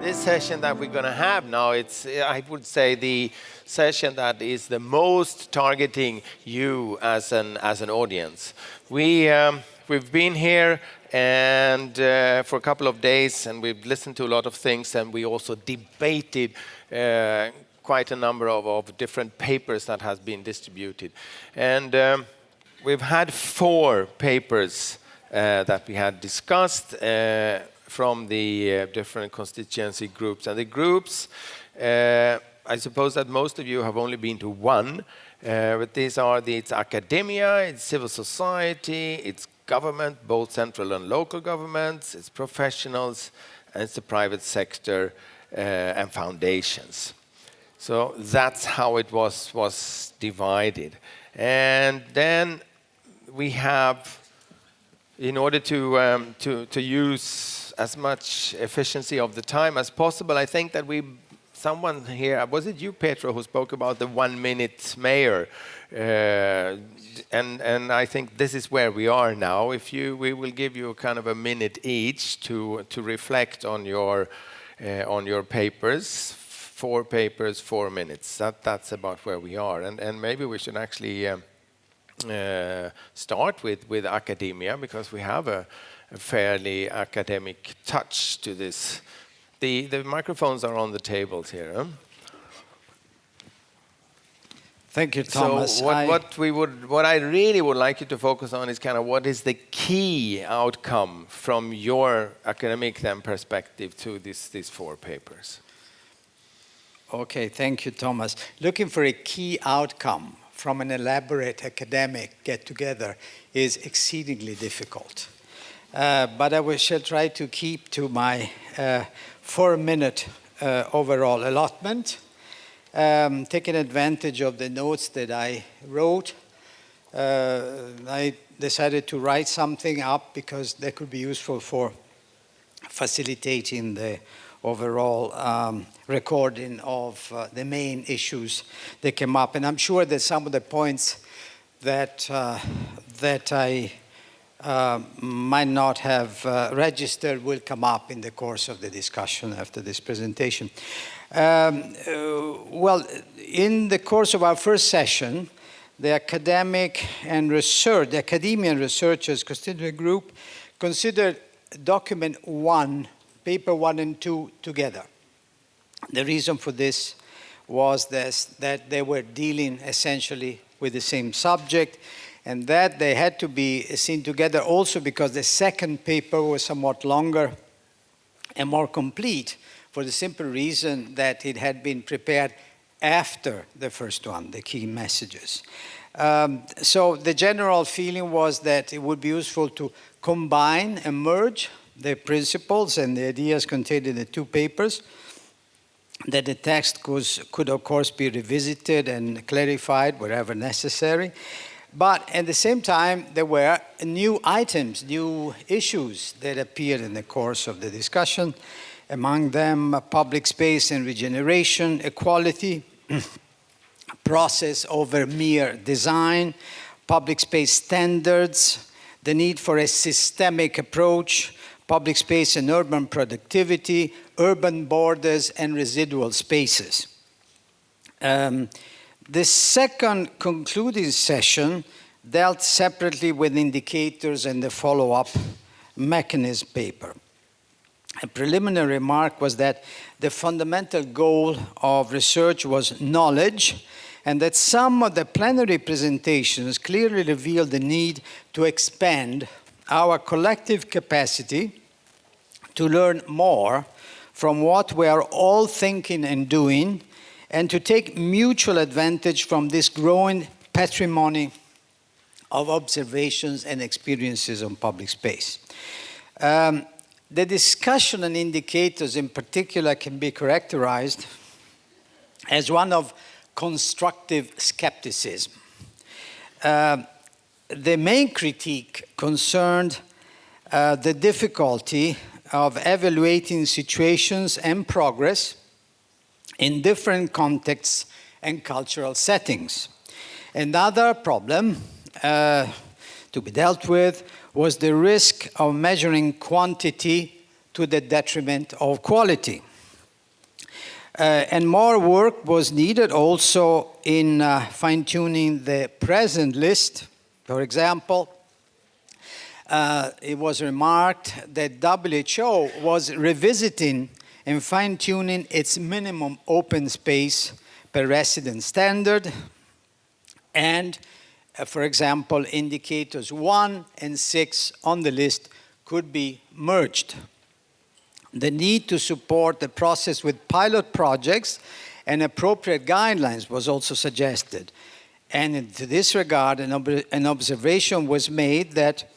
This session that we're going to have now, it's, I would say, the session that is the most targeting you as an audience. We've been here and for a couple of days, and we've listened to a lot of things, and we also debated quite a number of different papers that has been distributed. And we've had 4 papers that we had discussed from the different constituency groups. And the groups, I suppose that most of you have only been to one, but these are it's academia, it's civil society, it's government, both central and local governments, it's professionals, and it's the private sector and foundations. So that's how it was divided. And then we have, in order to use as much efficiency of the time as possible, I think that someone here, was it you, Petro, who spoke about the 1-minute mayor? And I think this is where we are now. We will give you kind of a minute each to reflect on your papers. 4 papers, 4 minutes. That's about where we are. And maybe we should actually start with academia, because we have a fairly academic touch to this. The microphones are on the tables here. Huh? Thank you, Thomas. So what I really would like you to focus on is kind of what is the key outcome from your academic perspective to these 4 papers. Okay, thank you, Thomas. Looking for a key outcome from an elaborate academic get-together is exceedingly difficult. But I shall try to keep to my 4-minute overall allotment. Taking advantage of the notes that I wrote, I decided to write something up because they could be useful for facilitating the overall recording of the main issues that came up. And I'm sure that some of the points that I might not have registered will come up in the course of the discussion after this presentation. Well, in the course of our first session, the Academia and Researchers Constituent Group considered document 1, paper 1 and 2 together. The reason for this was that they were dealing essentially with the same subject, and that they had to be seen together also because the second paper was somewhat longer and more complete, for the simple reason that it had been prepared after the first one, the key messages. So the general feeling was that it would be useful to combine and merge the principles and the ideas contained in the 2 papers, that the text could of course be revisited and clarified wherever necessary. But at the same time, there were new items, new issues that appeared in the course of the discussion. Among them, public space and regeneration, equality, process over mere design, public space standards, the need for a systemic approach, public space and urban productivity, urban borders and residual spaces. The second concluding session dealt separately with indicators and the follow-up mechanism paper. A preliminary remark was that the fundamental goal of research was knowledge, and that some of the plenary presentations clearly revealed the need to expand our collective capacity to learn more from what we are all thinking and doing, and to take mutual advantage from this growing patrimony of observations and experiences on public space. The discussion on indicators in particular can be characterized as one of constructive skepticism. The main critique concerned the difficulty of evaluating situations and progress in different contexts and cultural settings. Another problem to be dealt with was the risk of measuring quantity to the detriment of quality. And more work was needed also in fine-tuning the present list. For example, it was remarked that WHO was revisiting and fine-tuning its minimum open space per resident standard. And, for example, indicators 1 and 6 on the list could be merged. The need to support the process with pilot projects and appropriate guidelines was also suggested. And in this regard, an observation was made that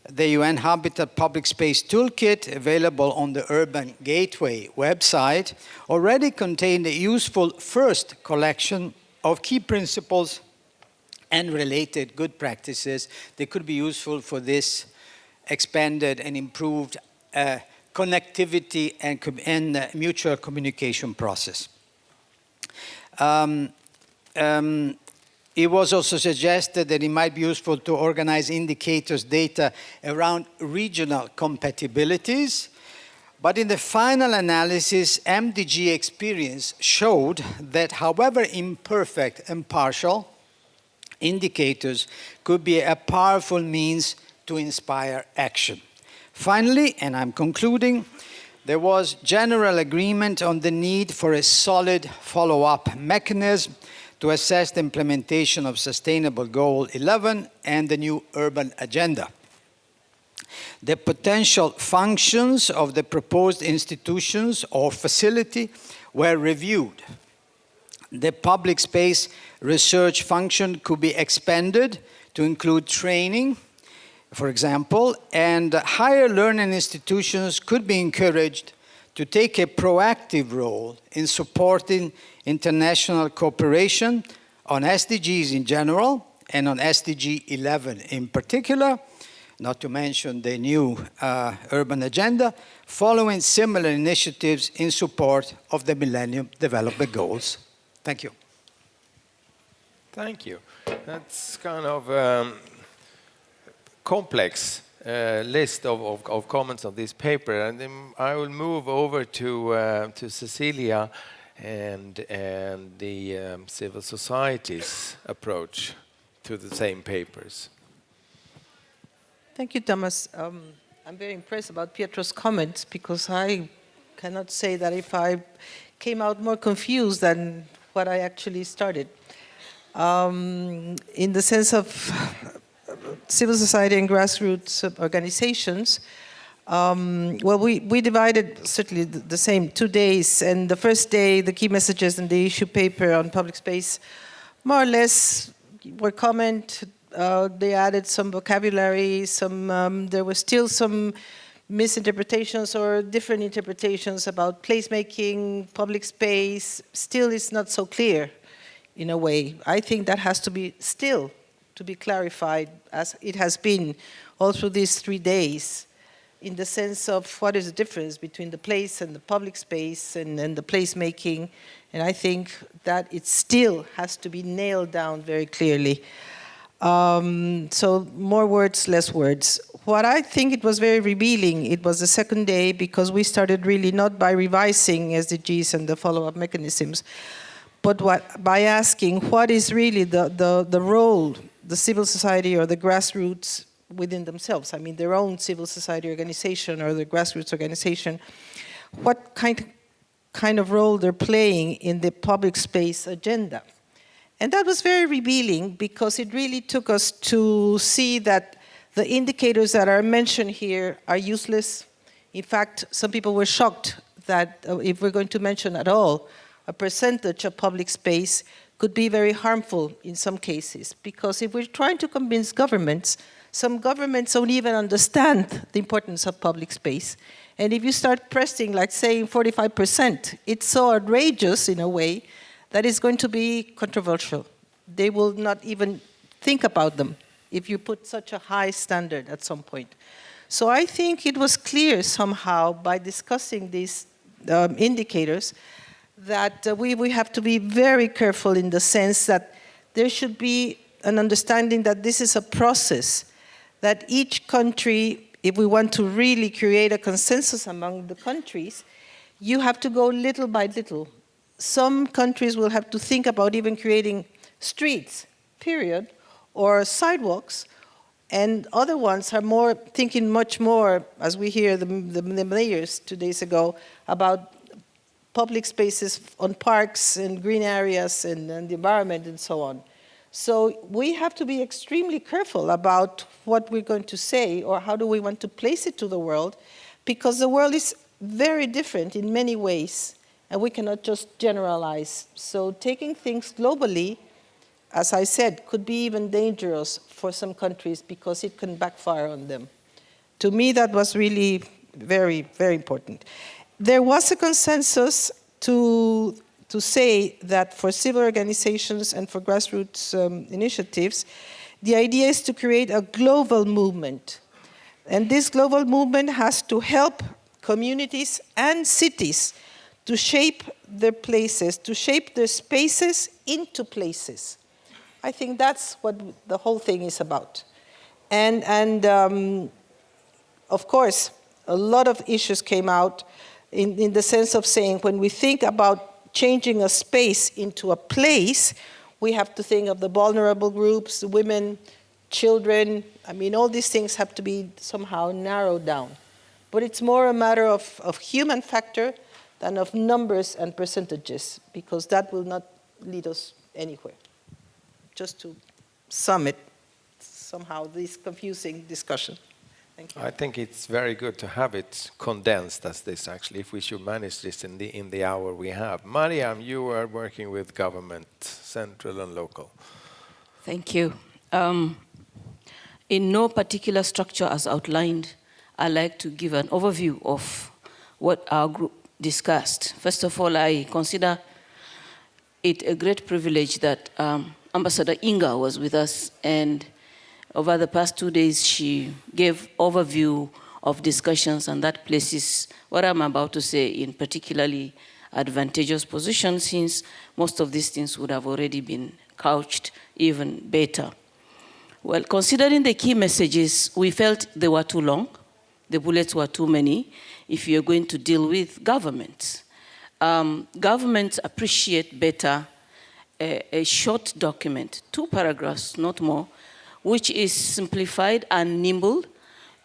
the UN Habitat Public Space Toolkit, available on the Urban Gateway website, already contained a useful first collection of key principles and related good practices that could be useful for this expanded and improved connectivity and mutual communication process. It was also suggested that it might be useful to organize indicators data around regional compatibilities. But in the final analysis, MDG experience showed that however imperfect and partial, indicators could be a powerful means to inspire action. Finally, and I'm concluding, there was general agreement on the need for a solid follow-up mechanism to assess the implementation of Sustainable Goal 11 and the new urban agenda. The potential functions of the proposed institutions or facility were reviewed. The public space research function could be expanded to include training, for example, and higher learning institutions could be encouraged to take a proactive role in supporting international cooperation on SDGs in general and on SDG 11 in particular, not to mention the new urban agenda, following similar initiatives in support of the Millennium Development Goals. Thank you. Thank you. That's kind of complex list of comments on this paper, and then I will move over to Cecilia and the civil society's approach to the same papers. Thank you, Thomas. I'm very impressed about Pietro's comments because I cannot say that if I came out more confused than what I actually started. In the sense of civil society and grassroots organizations, well, we divided certainly the same 2 days, and the first day, the key messages in the issue paper on public space, more or less were comment. They added some vocabulary, there were still some misinterpretations or different interpretations about placemaking, public space. Still, it's not so clear in a way. I think that has to be still to be clarified as it has been all through these 3 days, in the sense of what is the difference between the place and the public space and the placemaking. And I think that it still has to be nailed down very clearly. So more words, less words. What I think it was very revealing, it was the second day because we started really not by revising SDGs and the follow-up mechanisms, but by asking what is really the role the civil society or the grassroots within themselves, I mean their own civil society organization or the grassroots organization, what kind of role they're playing in the public space agenda. And that was very revealing because it really took us to see that the indicators that are mentioned here are useless. In fact, some people were shocked that if we're going to mention at all a percentage of public space could be very harmful in some cases. Because if we're trying to convince governments, some governments don't even understand the importance of public space. And if you start pressing, like saying 45%, it's so outrageous in a way that is going to be controversial. They will not even think about them if you put such a high standard at some point. So I think it was clear somehow by discussing these indicators that we have to be very careful in the sense that there should be an understanding that this is a process, that each country, if we want to really create a consensus among the countries, you have to go little by little. some countries will have to think about even creating streets, period, or sidewalks, and other ones are more thinking much more, as we hear the mayors 2 days ago, about public spaces on parks and green areas and the environment and so on. So we have to be extremely careful about what we're going to say or how do we want to place it to the world, because the world is very different in many ways, and we cannot just generalize. So taking things globally, as I said, could be even dangerous for some countries because it can backfire on them. To me, that was really very, very important. There was a consensus to say that for civil organizations and for grassroots initiatives, the idea is to create a global movement. And this global movement has to help communities and cities to shape their places, to shape their spaces into places. I think that's what the whole thing is about. And of course, a lot of issues came out in the sense of saying when we think about changing a space into a place, we have to think of the vulnerable groups, women, children. I mean, all these things have to be somehow narrowed down. But it's more a matter of human factor than of numbers and percentages, because that will not lead us anywhere. Just to sum it, somehow, this confusing discussion. Thank you. I think it's very good to have it condensed as this, actually, if we should manage this in the hour we have. Mariam, you are working with government, central and local. Thank you. In no particular structure as outlined, I'd like to give an overview of what our group discussed. First of all, I consider it a great privilege that Ambassador Inga was with us, and over the past 2 days, she gave overview of discussions, and that places what I'm about to say in particularly advantageous position, since most of these things would have already been couched even better. Well, considering the key messages, we felt they were too long. The bullets were too many if you're going to deal with governments. Governments appreciate better a short document, 2 paragraphs, not more, which is simplified and nimble,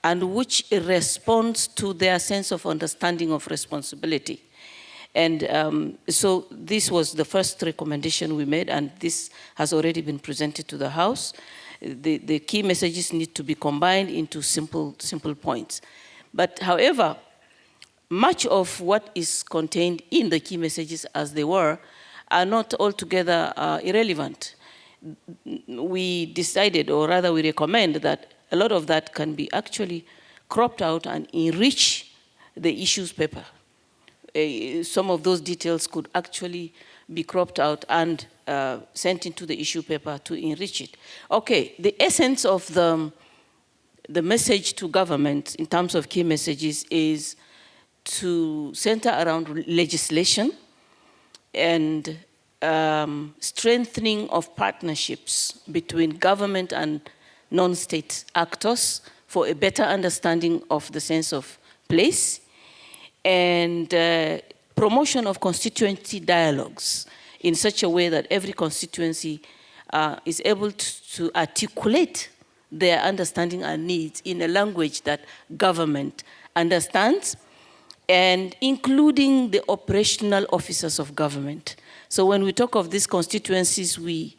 and which responds to their sense of understanding of responsibility. And so this was the first recommendation we made, and this has already been presented to the House. The key messages need to be combined into simple points. But however, much of what is contained in the key messages as they were are not altogether irrelevant. We decided, or rather we recommend, that a lot of that can be actually cropped out and enrich the issues paper. Some of those details could actually be cropped out and sent into the issue paper to enrich it. Okay, the essence of the message to government in terms of key messages is to center around legislation and strengthening of partnerships between government and non-state actors for a better understanding of the sense of place, and promotion of constituency dialogues in such a way that every constituency is able to articulate their understanding and needs in a language that government understands, and including the operational officers of government. So when we talk of these constituencies, we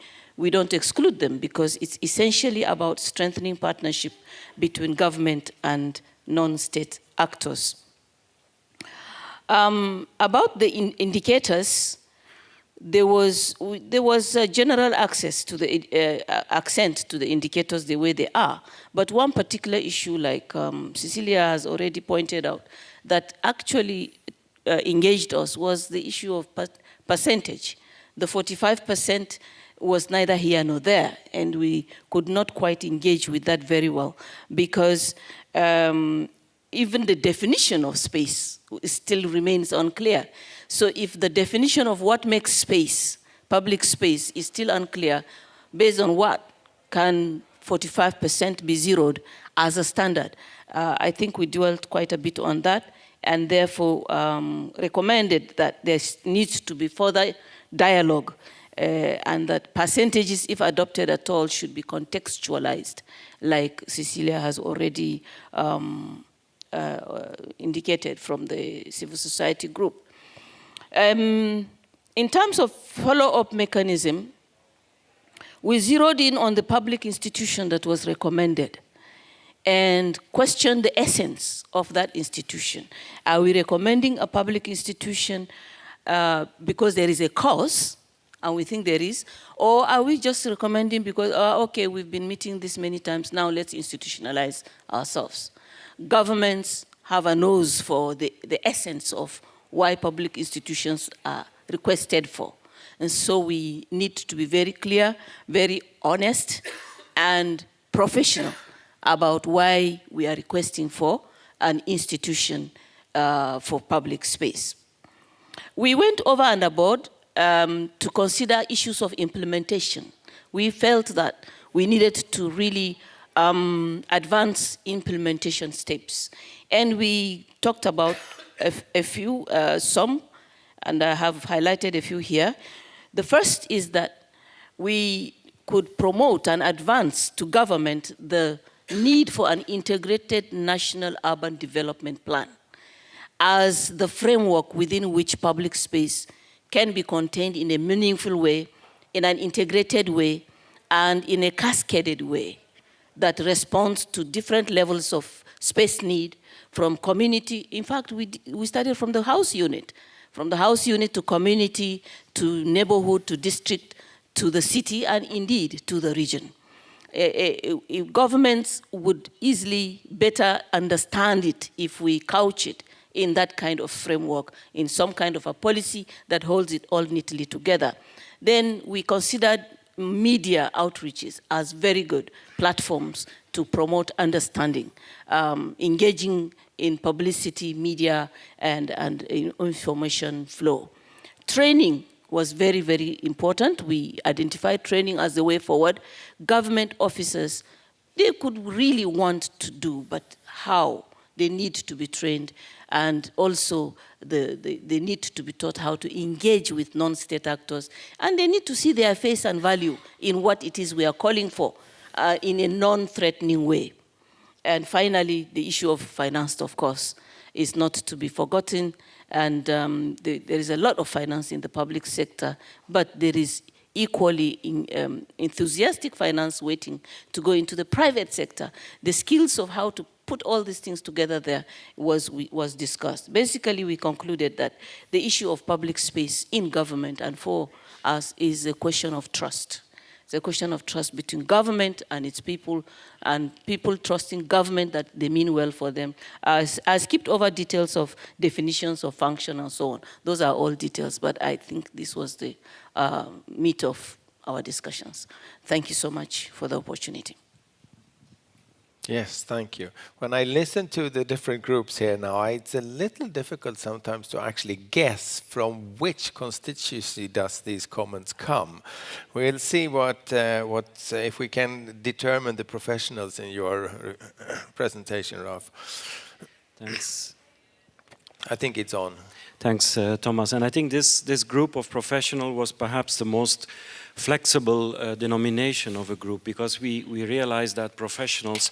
don't exclude them, because it's essentially about strengthening partnership between government and non-state actors. About the indicators, there was a general access to the accent to the indicators the way they are. But one particular issue, like Cecilia has already pointed out, that actually engaged us was the issue of percentage. The 45% was neither here nor there, and we could not quite engage with that very well, because even the definition of space still remains unclear. So if the definition of what makes space, public space, is still unclear, based on what can 45% be zeroed as a standard? I think we dwelt quite a bit on that. and therefore recommended that there needs to be further dialogue and that percentages, if adopted at all, should be contextualized, like Cecilia has already indicated from the civil society group. In terms of follow-up mechanism, we zeroed in on the public institution that was recommended and questioned the essence of that institution. Are we recommending a public institution because there is a cause, and we think there is, or are we just recommending because, okay, we've been meeting this many times, now let's institutionalize ourselves? Governments have a nose for the essence of why public institutions are requested for. And so we need to be very clear, very honest, and professional about why we are requesting for an institution for public space. We went over and above to consider issues of implementation. We felt that we needed to really advance implementation steps. And we talked about a few, some, and I have highlighted a few here. The first is that we could promote and advance to government the need for an integrated national urban development plan as the framework within which public space can be contained in a meaningful way, in an integrated way, and in a cascaded way that responds to different levels of space need from community. In fact, we started from the house unit to community, to neighborhood, to district, to the city, and indeed to the region. Governments would easily better understand it if we couch it in that kind of framework, in some kind of a policy that holds it all neatly together. Then we considered media outreaches as very good platforms to promote understanding, engaging in publicity, media, and information flow. Training was very, very important. We identified training as the way forward. Government officers, they could really want to do, but how? They need to be trained, and also they need to be taught how to engage with non-state actors, and they need to see their face and value in what it is we are calling for in a non-threatening way. And finally, the issue of finance, of course, is not to be forgotten, and there is a lot of finance in the public sector, but there is equally enthusiastic finance waiting to go into the private sector. The skills of how to put all these things together there was discussed. Basically, we concluded that the issue of public space in government and for us is a question of trust. It's a question of trust between government and its people, and people trusting government that they mean well for them. I skipped over details of definitions of function and so on. Those are all details, but I think this was the meat of our discussions. Thank you so much for the opportunity. Yes, thank you. When I listen to the different groups here now, it's a little difficult sometimes to actually guess from which constituency does these comments come. We'll see what if we can determine the professionals in your presentation, Ralph. Thanks. I think it's on. Thanks, Thomas. And I think this group of professionals was perhaps the most flexible denomination of a group, because we realize that professionals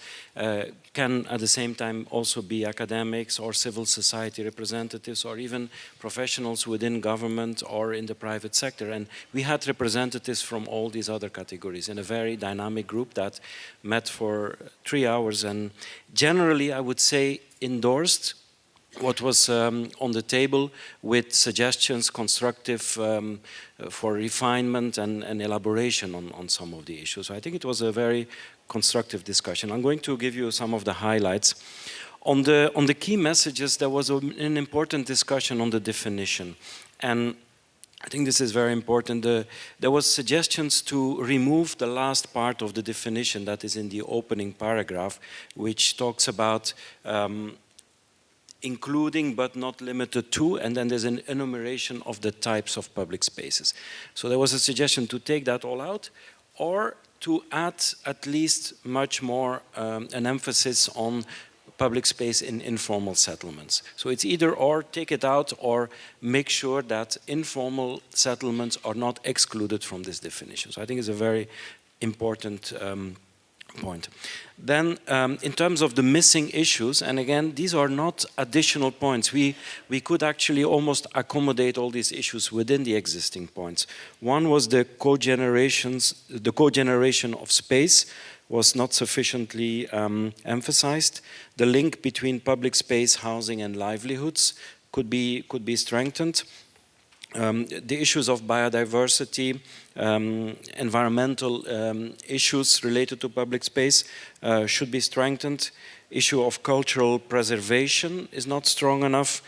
can at the same time also be academics or civil society representatives, or even professionals within government or in the private sector. And we had representatives from all these other categories in a very dynamic group that met for 3 hours, and generally I would say endorsed what was on the table, with suggestions, constructive for refinement and elaboration on some of the issues. So I think it was a very constructive discussion. I'm going to give you some of the highlights. On the key messages, there was an important discussion on the definition. And I think this is very important. There was suggestions to remove the last part of the definition that is in the opening paragraph, which talks about including but not limited to, and then there's an enumeration of the types of public spaces. So there was a suggestion to take that all out, or to add at least much more an emphasis on public space in informal settlements. So it's either or, take it out, or make sure that informal settlements are not excluded from this definition. So I think it's a very important point. Then in terms of the missing issues, and again, these are not additional points. We could actually almost accommodate all these issues within the existing points. One was the cogeneration of space was not sufficiently emphasized. The link between public space, housing, and livelihoods could be strengthened. The issues of biodiversity, environmental issues related to public space should be strengthened. Issue of cultural preservation is not strong enough.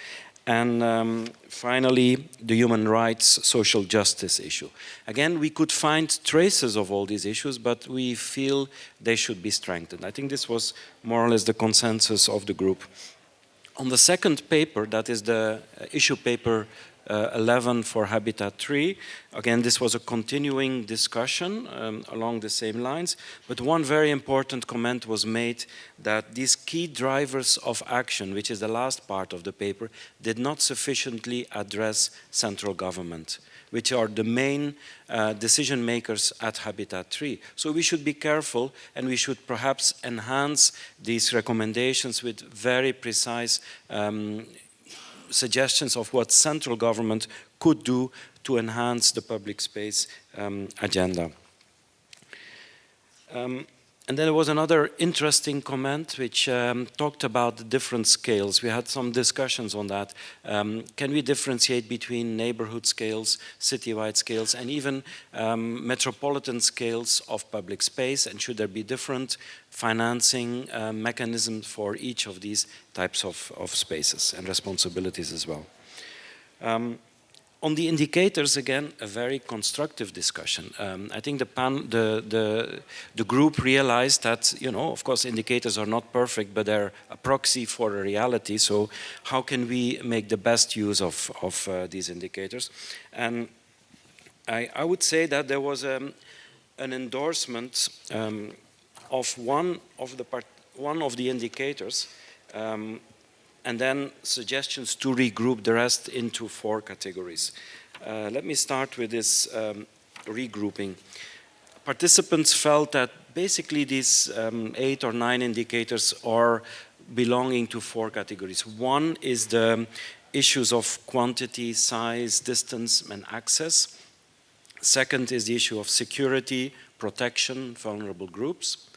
And finally, the human rights, social justice issue. Again, we could find traces of all these issues, but we feel they should be strengthened. I think this was more or less the consensus of the group. On the second paper, that is the issue paper 11 for Habitat 3. Again, this was a continuing discussion along the same lines, but one very important comment was made that these key drivers of action, which is the last part of the paper, did not sufficiently address central government, which are the main decision makers at Habitat 3. So we should be careful, and we should perhaps enhance these recommendations with very precise suggestions of what central government could do to enhance the public space agenda. And then there was another interesting comment which talked about the different scales. We had some discussions on that. Can we differentiate between neighborhood scales, citywide scales, and even metropolitan scales of public space? And should there be different financing mechanisms for each of these types of spaces and responsibilities as well? On the indicators, again, a very constructive discussion. I think the group realized that, you know, of course, indicators are not perfect, but they're a proxy for a reality. So how can we make the best use of these indicators? And I would say that there was an endorsement of one of the indicators, and then suggestions to regroup the rest into 4 categories. Let me start with this regrouping. Participants felt that basically these 8 or 9 indicators are belonging to 4 categories. One is the issues of quantity, size, distance, and access. Second is the issue of security, protection, vulnerable groups.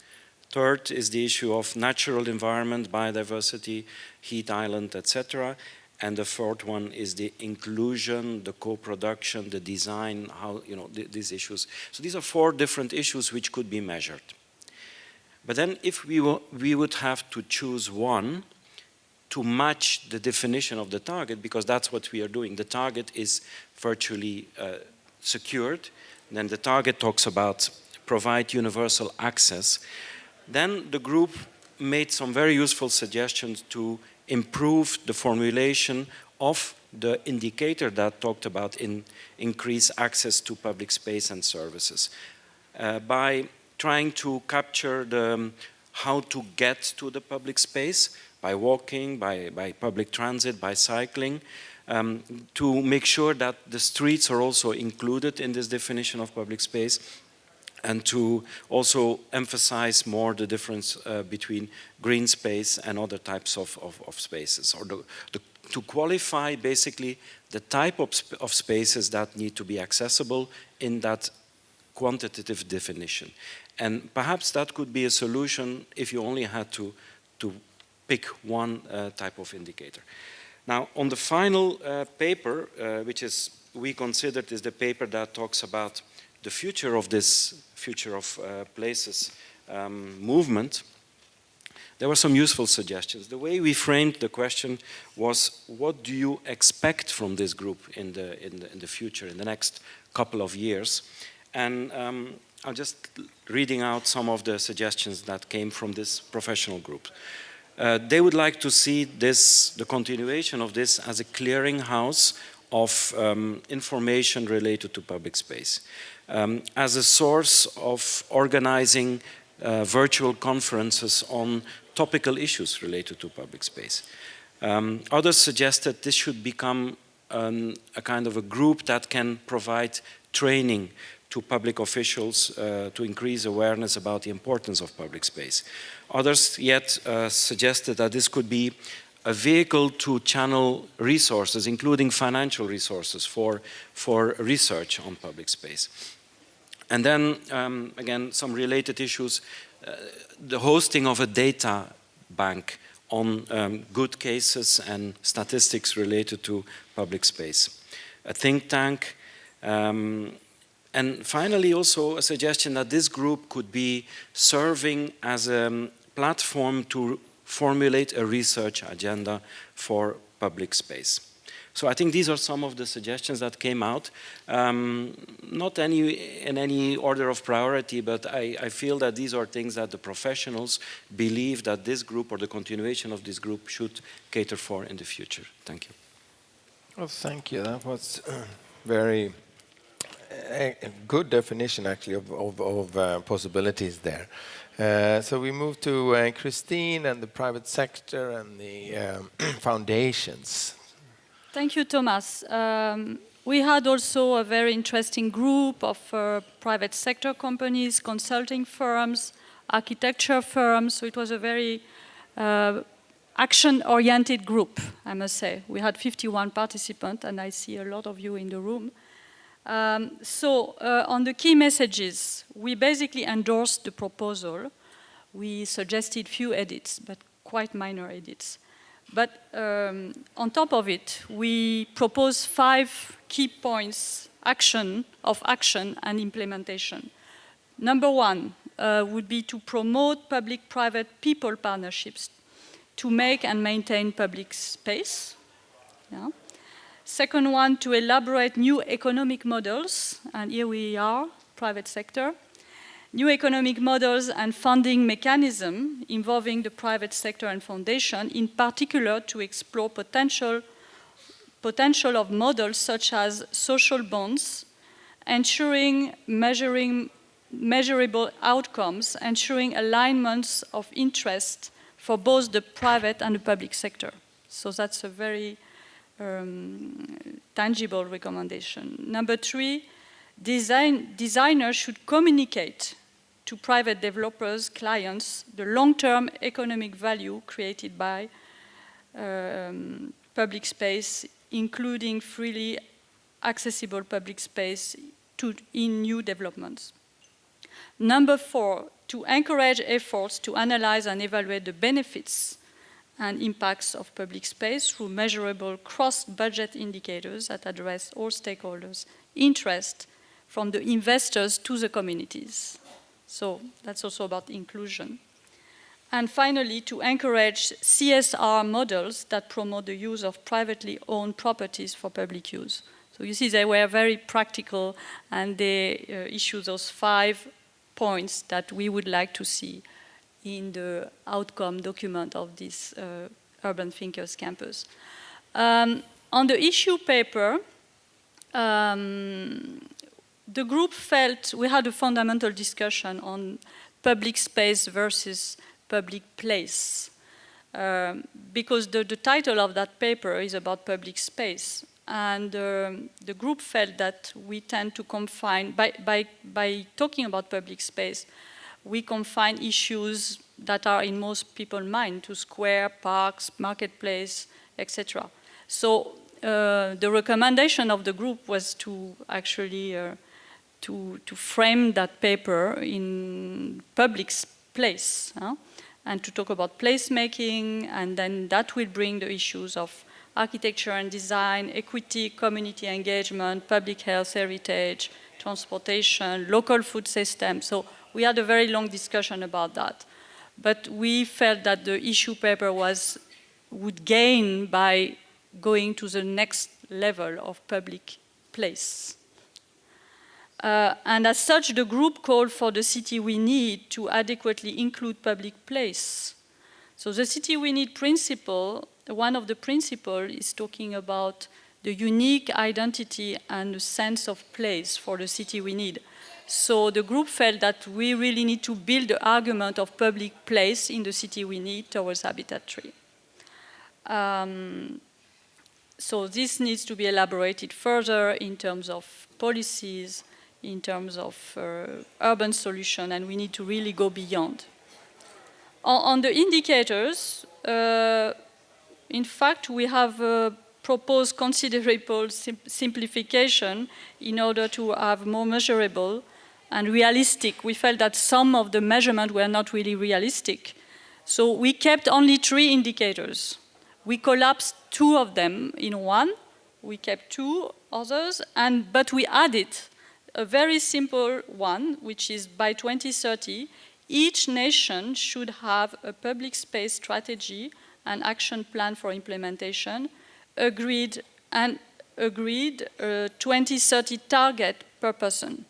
Third is the issue of natural environment, biodiversity, heat island, etc. And the fourth one is the inclusion, the co-production, the design, how, you know, these issues. So these are 4 different issues which could be measured. But then if we would have to choose one to match the definition of the target, because that's what we are doing. The target is virtually secured. Then the target talks about provide universal access. Then the group made some very useful suggestions to improve the formulation of the indicator that talked about increase access to public space and services. By trying to capture how to get to the public space, by walking, by public transit, by cycling, to make sure that the streets are also included in this definition of public space, and to also emphasize more the difference between green space and other types of spaces, or to qualify basically the type of spaces that need to be accessible in that quantitative definition. And perhaps that could be a solution if you only had to pick one type of indicator. Now, on the final paper, which is we considered is the paper that talks about the future of this future of places movement, there were some useful suggestions. The way we framed the question was, what do you expect from this group in the future, in the next couple of years? And I'm just reading out some of the suggestions that came from this professional group. They would like to see the continuation of this as a clearinghouse of information related to public space, as a source of organizing virtual conferences on topical issues related to public space. Others suggested this should become a kind of a group that can provide training to public officials to increase awareness about the importance of public space. Others yet suggested that this could be a vehicle to channel resources, including financial resources for research on public space. And then, again, some related issues, the hosting of a data bank on good cases and statistics related to public space, a think tank, and finally also a suggestion that this group could be serving as a platform to formulate a research agenda for public space. So I think these are some of the suggestions that came out. Not in any order of priority, but I feel that these are things that the professionals believe that this group or the continuation of this group should cater for in the future. Thank you. Well, thank you. That was very a good definition, actually, of possibilities there. So we move to Christine and the private sector and the foundations. Thank you, Thomas. We had also a very interesting group of private sector companies, consulting firms, architecture firms. So it was a very action-oriented group, I must say. We had 51 participants, and I see a lot of you in the room. On the key messages, we basically endorsed the proposal. We suggested few edits, but quite minor edits. But on top of it, we propose 5 key points of action and implementation. Number 1 would be to promote public-private people partnerships to make and maintain public space. Yeah. Second one, to elaborate new economic models, and here we are, private sector. New economic models and funding mechanism involving the private sector and foundation, in particular to explore potential of models such as social bonds, ensuring measurable outcomes, ensuring alignments of interest for both the private and the public sector. So that's a very tangible recommendation. Number 3, designers should communicate to private developers, clients, the long-term economic value created by public space, including freely accessible public space in new developments. Number 4, to encourage efforts to analyze and evaluate the benefits and impacts of public space through measurable cross-budget indicators that address all stakeholders' interest, from the investors to the communities. So that's also about inclusion. And finally, to encourage CSR models that promote the use of privately owned properties for public use. So you see they were very practical, and they issue those 5 points that we would like to see in the outcome document of this Urban Thinkers Campus. On the issue paper, the group felt we had a fundamental discussion on public space versus public place, because the title of that paper is about public space. And the group felt that we tend to confine, by talking about public space, we confine issues that are in most people's mind to square, parks, marketplace, etc. So the recommendation of the group was to actually to frame that paper in public place, and to talk about placemaking, and then that will bring the issues of architecture and design, equity, community engagement, public health, heritage, transportation, local food system. So we had a very long discussion about that. But we felt that the issue paper would gain by going to the next level of public place. And as such, the group called for the city we need to adequately include public place. So the city we need principle, one of the principles is talking about the unique identity and the sense of place for the city we need. So the group felt that we really need to build the argument of public place in the city we need towards Habitat 3. So this needs to be elaborated further in terms of policies, in terms of urban solution, and we need to really go beyond. On the indicators, in fact, we have proposed considerable simplification in order to have more measurable and realistic. We felt that some of the measurements were not really realistic. So we kept only 3 indicators. We collapsed 2 of them in one. We kept 2 others, but we added a very simple one, which is by 2030, each nation should have a public space strategy and action plan for implementation, agreed 2030 target per person.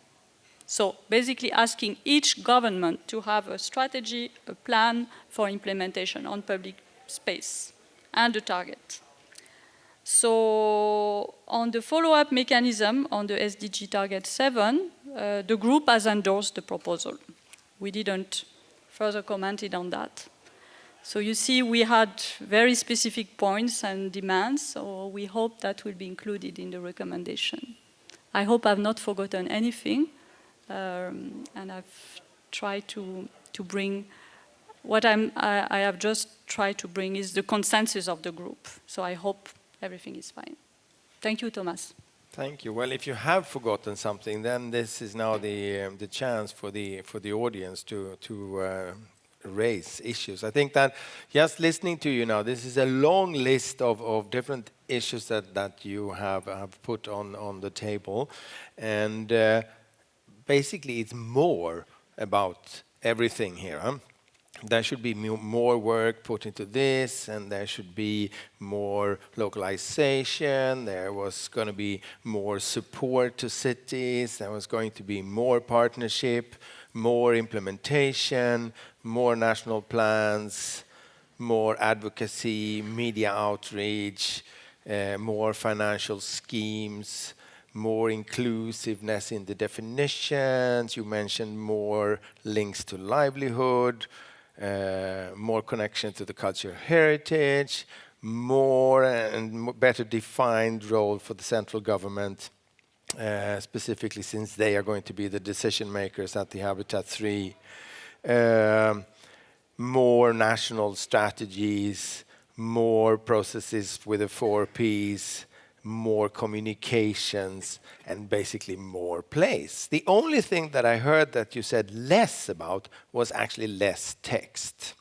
So basically asking each government to have a strategy, a plan for implementation on public space and a target. So on the follow-up mechanism on the SDG target 7, the group has endorsed the proposal. We didn't further commented on that. So you see, we had very specific points and demands, so we hope that will be included in the recommendation. I hope I've not forgotten anything, and I've tried to bring, what I have just tried to bring is the consensus of the group. So I hope everything is fine. Thank you, Thomas. Thank you. Well, if you have forgotten something, then this is now the chance for the audience to raise issues. I think that just listening to you now, this is a long list of different issues that you have put on the table, and basically it's more about everything here. Huh? There should be more work put into this, and there should be more localization. There was going to be more support to cities. There was going to be more partnership, more implementation, more national plans, more advocacy, media outreach, more financial schemes, more inclusiveness in the definitions. You mentioned more links to livelihood, more connection to the cultural heritage, more and better defined role for the central government, specifically since they are going to be the decision makers at the Habitat 3. More national strategies, more processes with the 4 Ps, more communications, and basically more place. The only thing that I heard that you said less about was actually less text.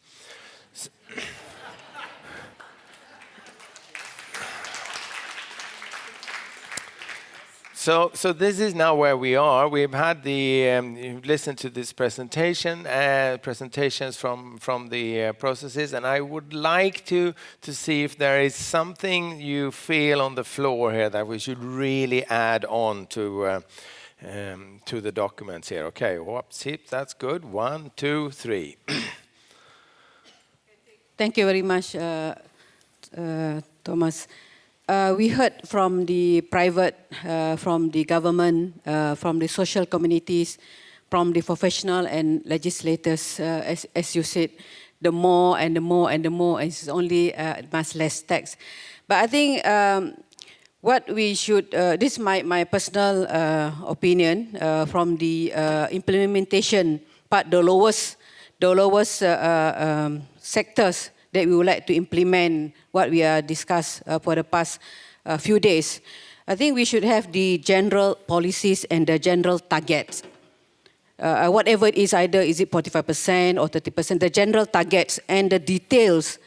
So this is now where we are. We've had you've listened to this presentation, presentations from the processes, and I would like to see if there is something you feel on the floor here that we should really add on to the documents here. Okay, whoops, that's good. 1, 2, 3. Thank you very much, Thomas. We heard from the private, from the government, from the social communities, from the professional and legislators, as you said, the more and the more and the more, and it's only much less text. But I think what we should, this is my personal opinion, from the implementation part, the lowest sectors that we would like to implement what we are discussed for the past few days. I think we should have the general policies and the general targets. Whatever it is, either is it 45% or 30%, the general targets and the details,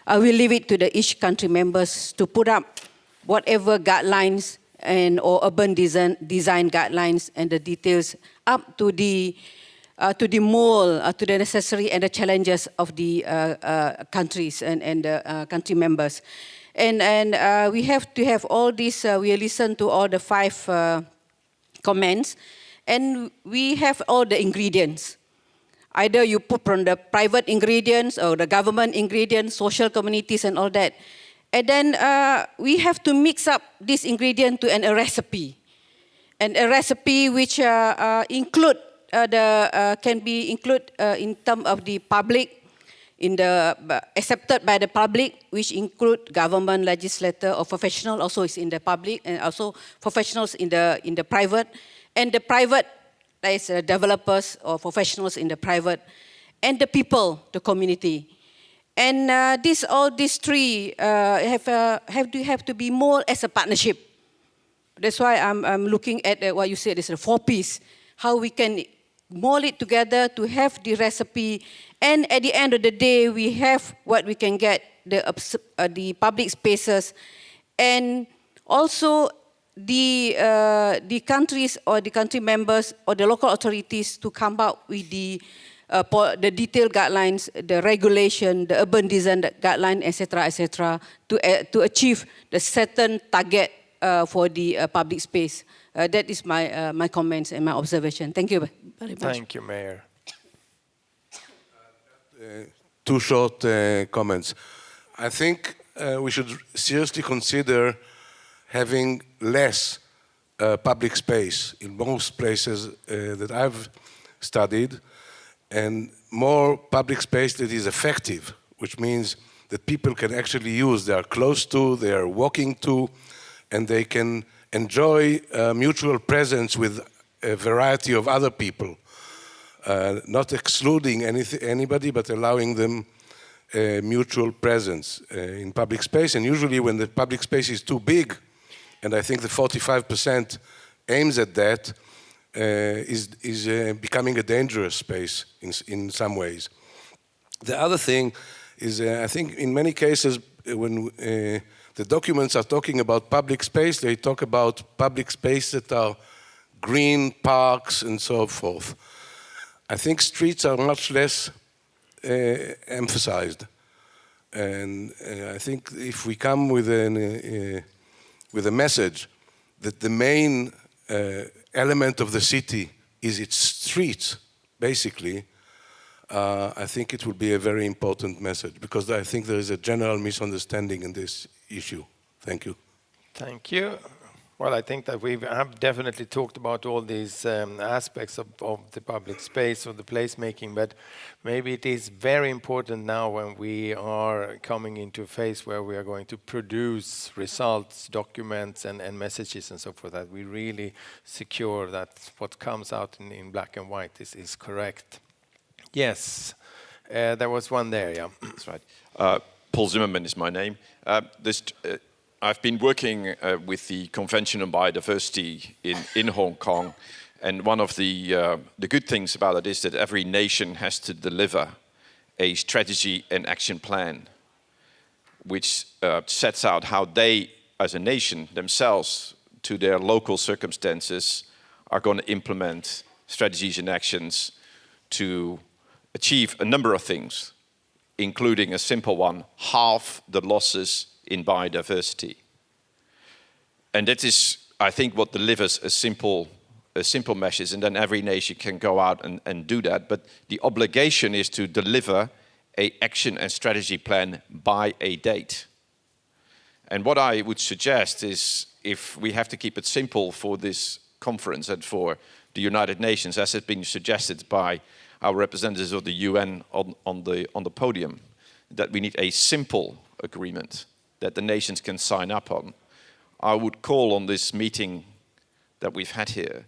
I will leave it to each country members to put up whatever guidelines or urban design guidelines and the details up to the mold, to the necessary and the challenges of the countries and the country members. And we have to have all this, we listen to all the 5 comments, and we have all the ingredients. Either you put from the private ingredients or the government ingredients, social communities and all that. And then we have to mix up this ingredient to a recipe. and a recipe which include can be included in terms of the public, in the accepted by the public, which include government, legislator, or professional also is in the public, and also professionals in the private, and the private, that is developers or professionals in the private, and the people, the community. And all these three have to be more as a partnership. That's why I'm looking at what you said is a 4-piece, how we can mold it together to have the recipe, and at the end of the day, we have what we can get, the public spaces, and also the countries or the country members or the local authorities to come up with the detailed guidelines, the regulation, the urban design guideline, etc., to achieve the certain target for the public space. That is my comments and my observation. Thank you very much. Thank you, Mayor. Two short comments. I think we should seriously consider having less public space in most places that I've studied, and more public space that is effective, which means that people can actually use, they are close to, they are walking to, and they can enjoy mutual presence with a variety of other people, not excluding anybody, but allowing them mutual presence in public space. And usually when the public space is too big, and I think the 45% aims at that, is becoming a dangerous space in some ways. The other thing is, I think in many cases, when the documents are talking about public space, they talk about public space that are green, parks, and so forth. I think streets are much less emphasized. And I think if we come with a message that the main element of the city is its streets, basically, I think it will be a very important message, because I think there is a general misunderstanding in this issue. Thank you. Thank you. Well, I think that we have definitely talked about all these aspects of the public space, of the placemaking, but maybe it is very important now when we are coming into a phase where we are going to produce results, documents, and messages and so forth, that we really secure that what comes out in black and white is correct. Yes, there was one there, yeah. That's right. Paul Zimmerman is my name. I've been working with the Convention on Biodiversity in Hong Kong, and one of the good things about it is that every nation has to deliver a strategy and action plan, which sets out how they, as a nation, themselves, to their local circumstances, are going to implement strategies and actions to achieve a number of things, including a simple one: halve the losses in biodiversity. And that is, I think, what delivers a simple message, and then every nation can go out and do that. But the obligation is to deliver an action and strategy plan by a date. And what I would suggest is, if we have to keep it simple for this conference and for the United Nations, as has been suggested by our representatives of the UN on the podium, that we need a simple agreement that the nations can sign up on. I would call on this meeting that we've had here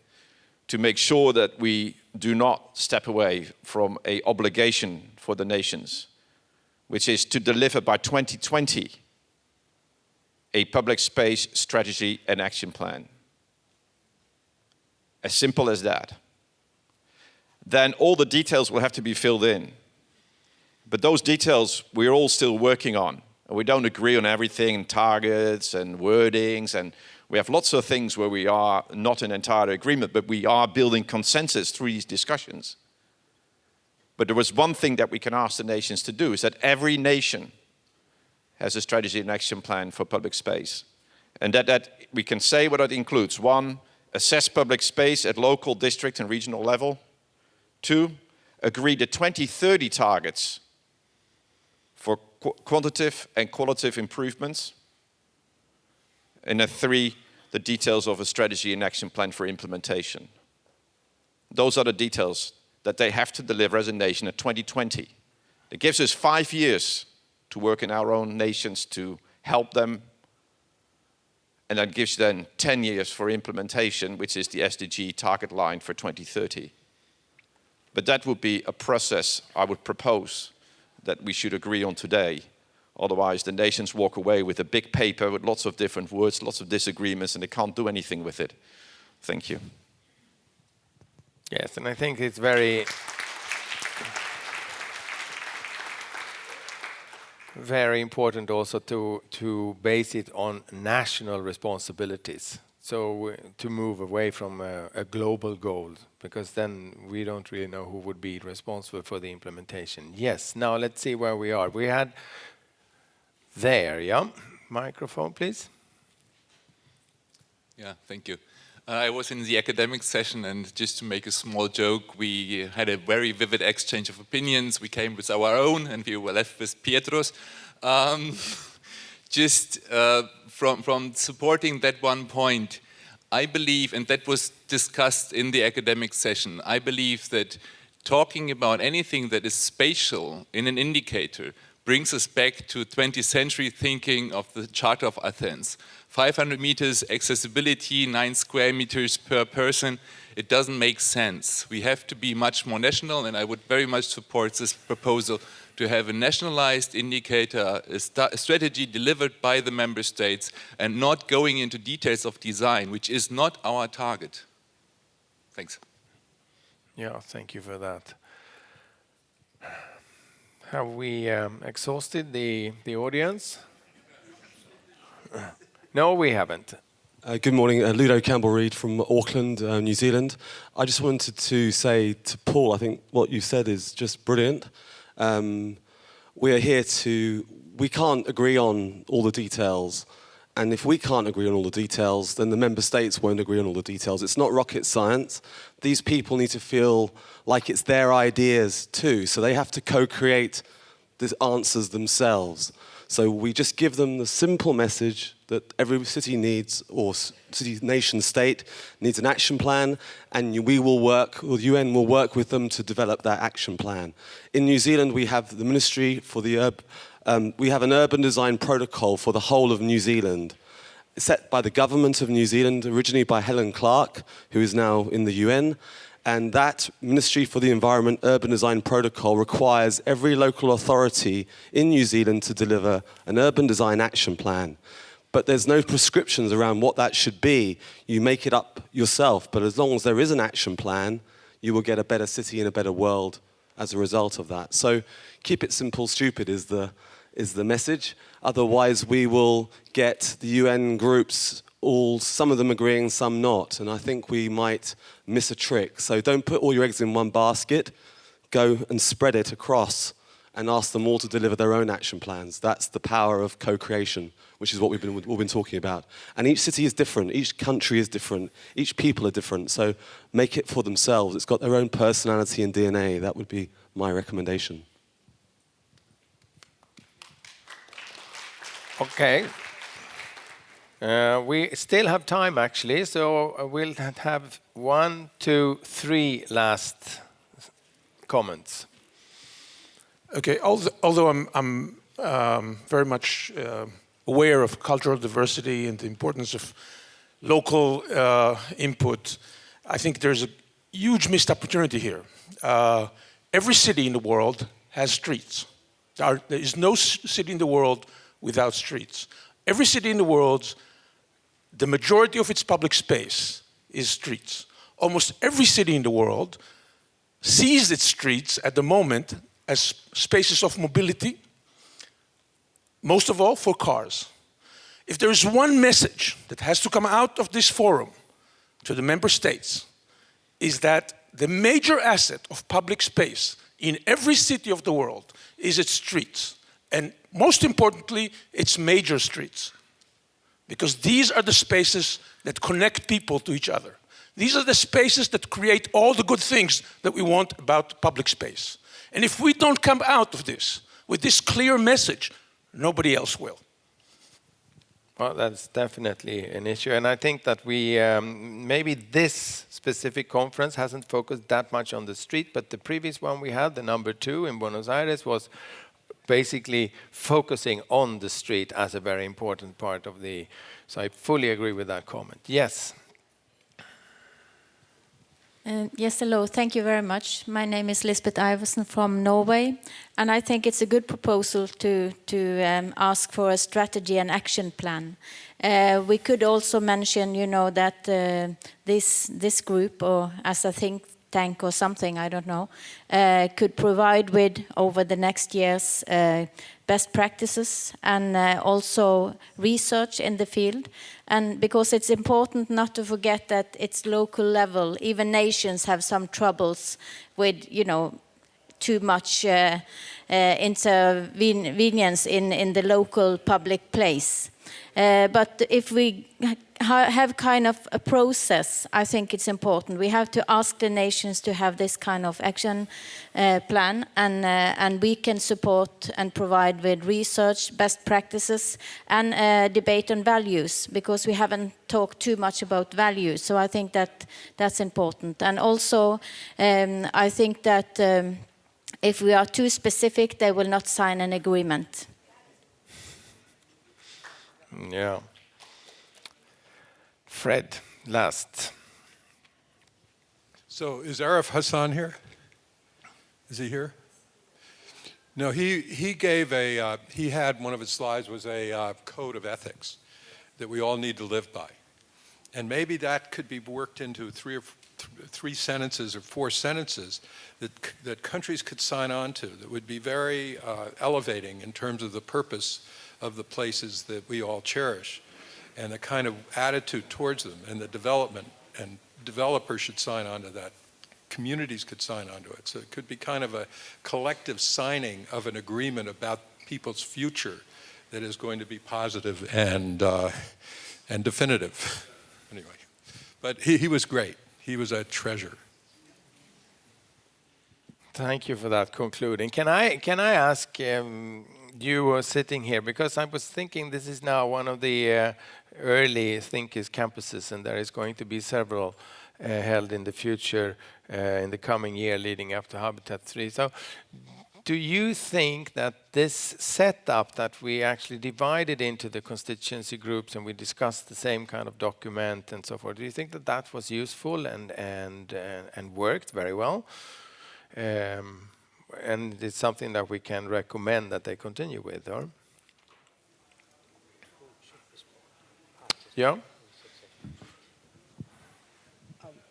to make sure that we do not step away from an obligation for the nations, which is to deliver by 2020 a public space strategy and action plan. As simple as that. Then all the details will have to be filled in. But those details we're all still working on. And we don't agree on everything, targets and wordings, and we have lots of things where we are not in entire agreement, but we are building consensus through these discussions. But there was one thing that we can ask the nations to do, is that every nation has a strategy and action plan for public space. And that we can say what it includes. 1, assess public space at local, district, and regional level. 2, agree the 2030 targets for quantitative and qualitative improvements. And then 3, the details of a strategy and action plan for implementation. Those are the details that they have to deliver as a nation at 2020. It gives us 5 years to work in our own nations to help them, and that gives then 10 years for implementation, which is the SDG target line for 2030. But that would be a process I would propose that we should agree on today. Otherwise, the nations walk away with a big paper with lots of different words, lots of disagreements, and they can't do anything with it. Thank you. Yes, and I think it's very important also to base it on national responsibilities. So to move away from a global goal, because then we don't really know who would be responsible for the implementation. Yes, now let's see where we are. We had there, yeah? Microphone, please. Yeah, thank you. I was in the academic session, and just to make a small joke, we had a very vivid exchange of opinions. We came with our own, and we were left with Pietro's. From supporting that one point, I believe, and that was discussed in the academic session, I believe that talking about anything that is spatial in an indicator brings us back to 20th century thinking of the Charter of Athens. 500 meters accessibility, 9 square meters per person, it doesn't make sense. We have to be much more national, and I would very much support this proposal to have a nationalized indicator, a strategy delivered by the member states, and not going into details of design, which is not our target. Thanks. Yeah, thank you for that. Have we exhausted the audience? No, we haven't. Good morning, Ludo Campbell-Reid from Auckland, New Zealand. I just wanted to say to Paul, I think what you said is just brilliant. We can't agree on all the details, and if we can't agree on all the details, then the member states won't agree on all the details. It's not rocket science. These people need to feel like it's their ideas too, so they have to co-create the answers themselves. So we just give them the simple message that every city needs, or city, nation, state needs an action plan, and we will work, or the UN will work with them to develop that action plan. In New Zealand, we have the Ministry for the we have an urban design protocol for the whole of New Zealand, set by the government of New Zealand, originally by Helen Clark, who is now in the UN. And that Ministry for the Environment Urban Design Protocol requires every local authority in New Zealand to deliver an urban design action plan. But there's no prescriptions around what that should be. You make it up yourself, but as long as there is an action plan, you will get a better city and a better world as a result of that. So keep it simple, stupid is the message. Otherwise, we will get the UN groups some of them agreeing, some not. And I think we might miss a trick. So don't put all your eggs in one basket. Go and spread it across and ask them all to deliver their own action plans. That's the power of co-creation, which is what we've been talking about. And each city is different. Each country is different. Each people are different. So make it for themselves. It's got their own personality and DNA. That would be my recommendation. Okay. We still have time, actually, so we'll have 1, 2, 3 last comments. Okay, although I'm very much aware of cultural diversity and the importance of local input, I think there's a huge missed opportunity here. Every city in the world has streets. There is no city in the world without streets. Every city in the world, the majority of its public space is streets. Almost every city in the world sees its streets at the moment as spaces of mobility, most of all for cars. If there is one message that has to come out of this forum to the member states, is that the major asset of public space in every city of the world is its streets. And most importantly, its major streets. Because these are the spaces that connect people to each other. These are the spaces that create all the good things that we want about public space. And if we don't come out of this with this clear message, nobody else will. Well, that's definitely an issue. And I think that we, maybe this specific conference hasn't focused that much on the street, but the previous one we had, the number 2 in Buenos Aires, was basically focusing on the street as a very important part of the, so I fully agree with that comment. Yes. Yes, hello. Thank you very much. My name is Lizbeth Iverson from Norway, and I think it's a good proposal to ask for a strategy and action plan. We could also mention, you know, that this group, or as a think tank or something, I don't know, could provide with over the next years best practices and also research in the field. And because it's important not to forget that it's local level, even nations have some troubles with, you know, too much intervenience in the local public place. But if we have kind of a process, I think it's important. We have to ask the nations to have this kind of action plan, and we can support and provide with research, best practices, and debate on values, because we haven't talked too much about values. So I think that that's important. And also, I think that if we are too specific, they will not sign an agreement. Yeah. Fred, last. So is Arif Hassan here? Is he here? No, he gave a, he had, one of his slides was a code of ethics that we all need to live by. And maybe that could be worked into three sentences or 4 sentences that countries could sign on to that would be very elevating in terms of the purpose of the places that we all cherish and the kind of attitude towards them and the development, and developers should sign on to that. Communities could sign on to it. So it could be kind of a collective signing of an agreement about people's future that is going to be positive and definitive. Anyway, but he was great. He was a treasure. Thank you for that concluding. Can I ask you sitting here, because I was thinking this is now one of the early thinkers campuses, and there is going to be several held in the future in the coming year leading up to Habitat 3. So do you think that this setup that we actually divided into the constituency groups and we discussed the same kind of document and so forth, do you think that that was useful and worked very well? And it's something that we can recommend that they continue with, or? Yeah?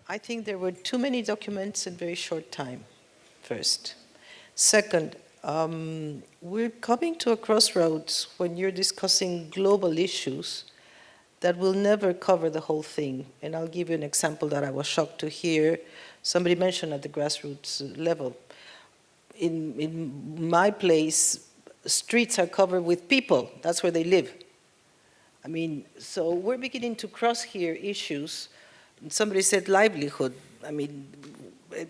I think there were too many documents in very short time, first. Second, we're coming to a crossroads when you're discussing global issues that will never cover the whole thing. And I'll give you an example that I was shocked to hear somebody mention at the grassroots level. In my place, streets are covered with people. That's where they live. I mean, so we're beginning to cross here issues. Somebody said livelihood. I mean,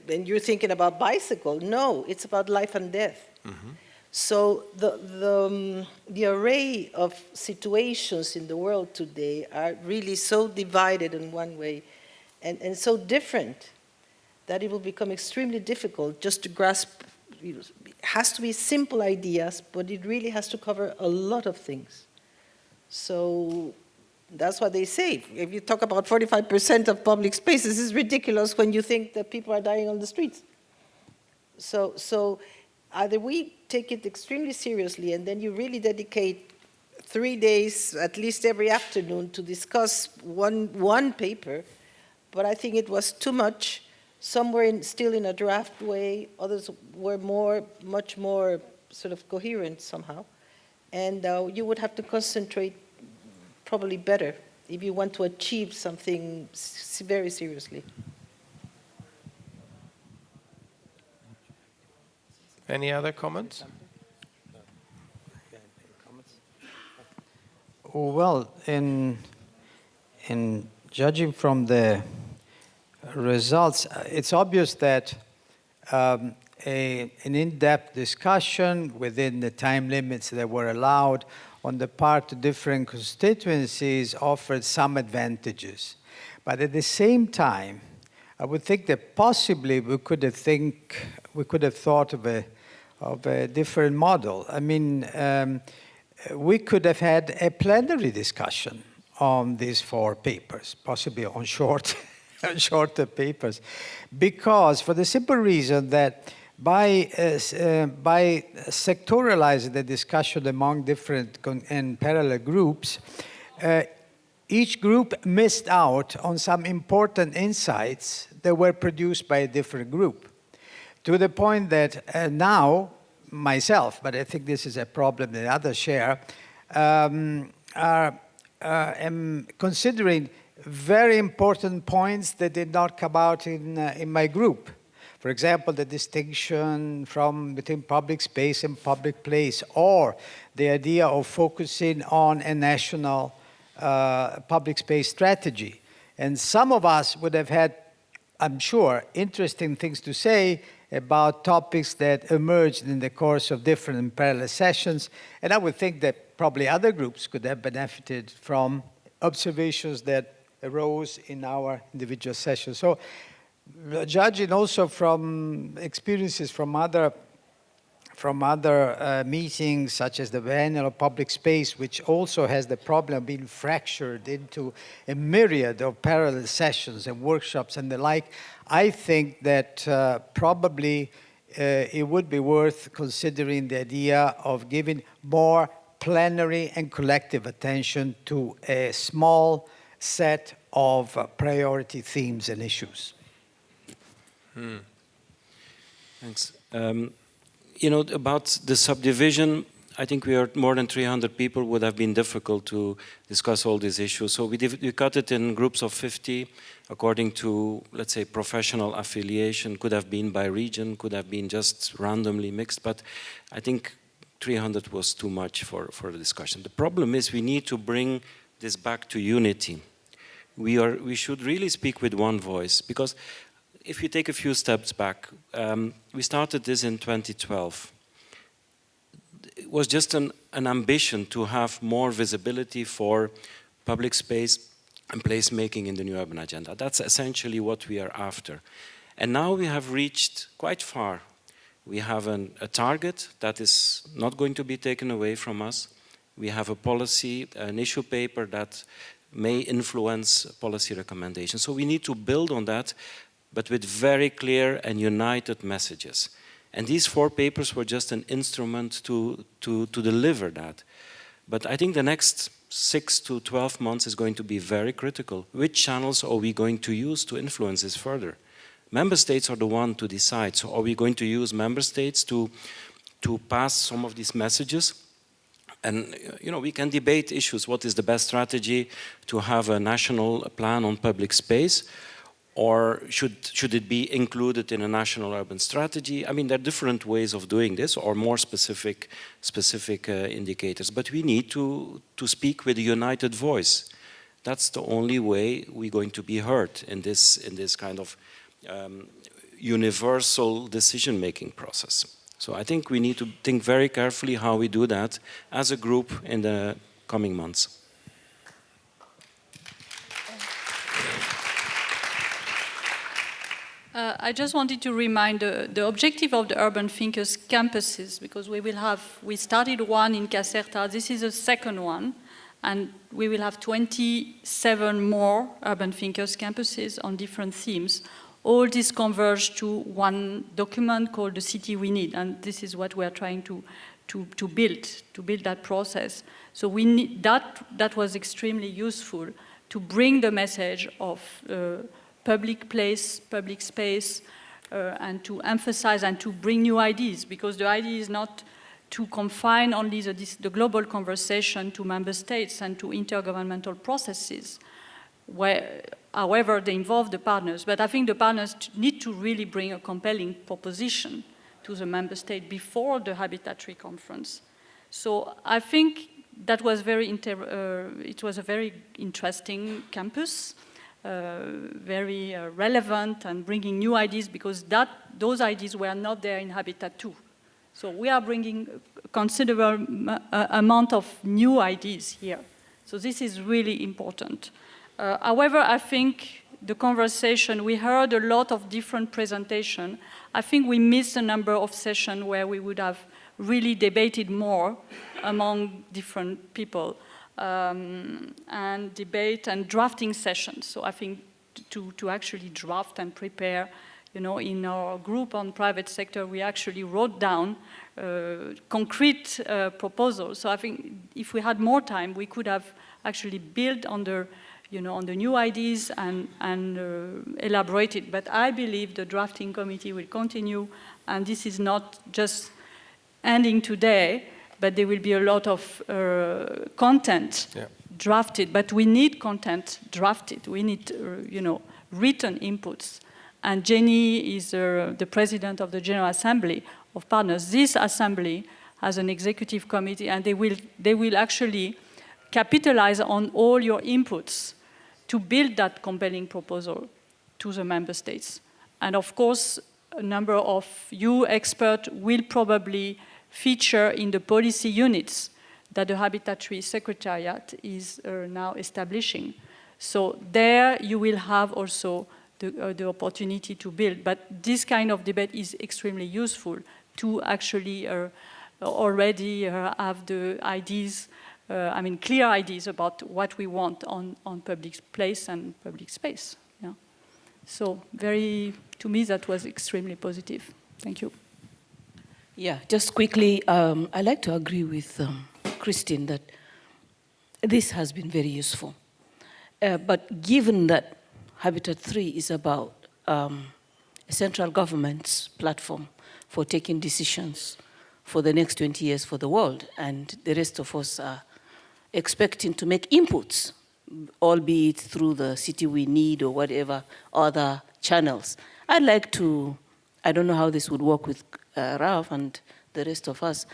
and you're thinking about bicycle. No, it's about life and death. Mm-hmm. So the array of situations in the world today are really so divided in one way and so different that it will become extremely difficult just to grasp. It has to be simple ideas, but it really has to cover a lot of things. So that's what they say. If you talk about 45% of public spaces, it's ridiculous when you think that people are dying on the streets. So either we take it extremely seriously and then you really dedicate 3 days, at least every afternoon, to discuss one paper, but I think it was too much. Some were still in a draft way, others were much more sort of coherent somehow. And you would have to concentrate probably better if you want to achieve something very seriously. Any other comments? Well, in judging from the results, it's obvious that an in-depth discussion within the time limits that were allowed on the part of different constituencies offered some advantages. But at the same time, I would think that possibly we could have thought of a different model. I mean, we could have had a plenary discussion on these 4 papers, possibly on shorter papers, because for the simple reason that by sectoralizing the discussion among different and parallel groups, each group missed out on some important insights that were produced by a different group. To the point that now, myself, but I think this is a problem that others share, am considering very important points that did not come out in my group. For example, the distinction between public space and public place, or the idea of focusing on a national public space strategy. And some of us would have had, I'm sure, interesting things to say about topics that emerged in the course of different and parallel sessions. And I would think that probably other groups could have benefited from observations that arose in our individual sessions. So, judging also from experiences from other meetings, such as the biennial public space, which also has the problem of being fractured into a myriad of parallel sessions and workshops and the like, I think that probably it would be worth considering the idea of giving more plenary and collective attention to a small set of priority themes and issues. Thanks. You know, about the subdivision, I think we are more than 300 people, would have been difficult to discuss all these issues. So we cut it in groups of 50 according to, let's say, professional affiliation. Could have been by region, could have been just randomly mixed, but I think 300 was too much for the discussion. The problem is we need to bring this back to unity. We should really speak with one voice, because if you take a few steps back, we started this in 2012. It was just an ambition to have more visibility for public space and placemaking in the new urban agenda. That's essentially what we are after. And now we have reached quite far. We have a target that is not going to be taken away from us. We have a policy, an issue paper that may influence policy recommendations. So we need to build on that, but with very clear and united messages. And these 4 papers were just an instrument to deliver that. But I think the next 6 to 12 months is going to be very critical. Which channels are we going to use to influence this further? Member states are the one to decide. So are we going to use member states to pass some of these messages? And you know, we can debate issues. What is the best strategy to have a national plan on public space? Or should it be included in a national urban strategy? I mean, there are different ways of doing this, or more specific indicators. But we need to speak with a united voice. That's the only way we're going to be heard in this kind of universal decision-making process. So I think we need to think very carefully how we do that as a group in the coming months. I just wanted to remind the objective of the Urban Thinkers campuses, because we started one in Caserta, this is the second one, and we will have 27 more Urban Thinkers campuses on different themes. All this converge to one document called The City We Need, and this is what we are trying to build that process. So we need, that was extremely useful to bring the message of public place, public space, and to emphasize and to bring new ideas, because the idea is not to confine only the global conversation to member states and to intergovernmental processes, however they involve the partners. But I think the partners need to really bring a compelling proposition to the member state before the Habitat Tree Conference. So I think that was it was a very interesting campus. very relevant and bringing new ideas, because those ideas were not there in Habitat 2. So we are bringing a considerable amount of new ideas here. So this is really important. However, I think the conversation, we heard a lot of different presentations. I think we missed a number of sessions where we would have really debated more among different people, and debate and drafting sessions. So I think to actually draft and prepare, in our group on private sector, we actually wrote down concrete proposals. So I think if we had more time, we could have actually built on the new ideas and elaborated. But I believe the drafting committee will continue, and this is not just ending today, but there will be a lot of content drafted. But we need content drafted. We need, written inputs. And Jenny is the president of the General Assembly of Partners. This assembly has an executive committee, and they will actually capitalize on all your inputs to build that compelling proposal to the member states. And of course, a number of you experts will probably feature in the policy units that the Habitat 3 Secretariat is now establishing. So there you will have also the opportunity to build. But this kind of debate is extremely useful to actually already have the ideas, clear ideas about what we want on public place and public space. Yeah. So to me, that was extremely positive. Thank you. Yeah, just quickly, I like to agree with Christine that this has been very useful. But given that Habitat 3 is about a central government's platform for taking decisions for the next 20 years for the world, and the rest of us are expecting to make inputs, albeit through the City We Need or whatever other channels. I'd like to, I don't know how this would work with Ralph and the rest of us,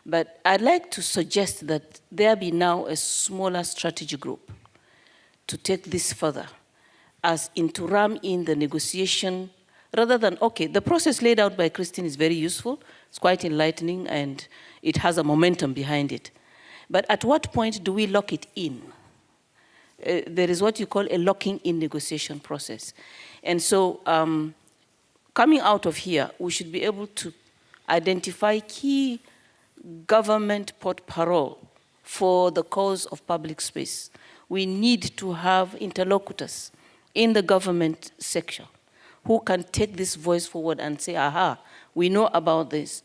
but I'd like to suggest that there be now a smaller strategy group to take this further, as in to ram in the negotiation, rather than, okay, the process laid out by Christine is very useful, it's quite enlightening, and it has a momentum behind it. But at what point do we lock it in? There is what you call a locking in negotiation process. And so coming out of here, we should be able to identify key government porte-parole for the cause of public space. We need to have interlocutors in the government sector who can take this voice forward and say, aha, we know about this.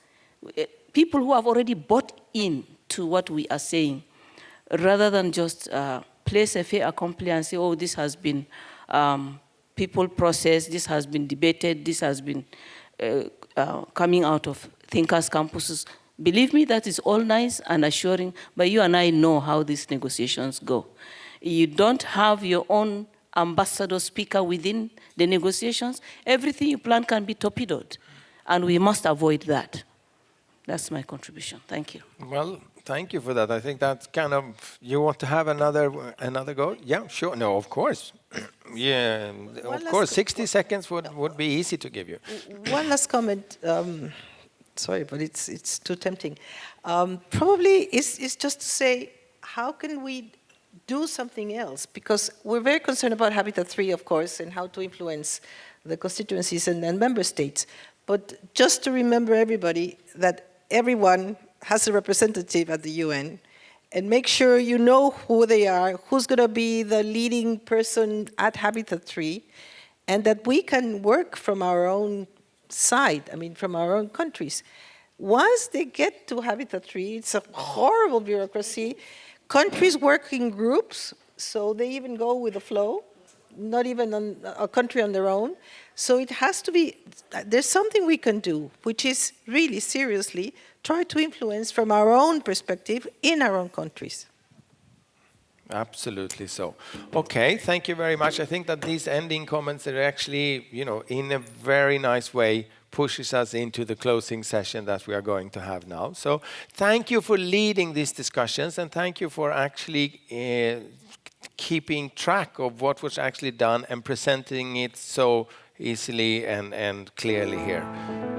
People who have already bought in to what we are saying, rather than just place a fait accompli and say, oh, this has been people process, this has been debated, this has been coming out of thinkers' campuses. Believe me, that is all nice and assuring, but you and I know how these negotiations go. You don't have your own ambassador speaker within the negotiations. Everything you plan can be torpedoed, and we must avoid that. That's my contribution. Thank you. Well, thank you for that. I think that's kind of, you want to have another go? Yeah, sure. No, of course. Yeah, of course. 60 seconds would be easy to give you. One last comment. Sorry, but it's too tempting. Probably it's just to say, how can we do something else? Because we're very concerned about Habitat 3, of course, and how to influence the constituencies and member states. But just to remember everybody that everyone has a representative at the UN, and make sure you know who they are, who's going to be the leading person at Habitat 3, and that we can work from our own side, from our own countries. Once they get to Habitat 3, it's a horrible bureaucracy. Countries work in groups, so they even go with the flow, not even on a country on their own. So it has to be, there's something we can do, which is really seriously try to influence from our own perspective in our own countries. Absolutely so. Okay, thank you very much. I think that these ending comments are actually, in a very nice way, pushes us into the closing session that we are going to have now. So thank you for leading these discussions, and thank you for actually keeping track of what was actually done and presenting it so easily and clearly here.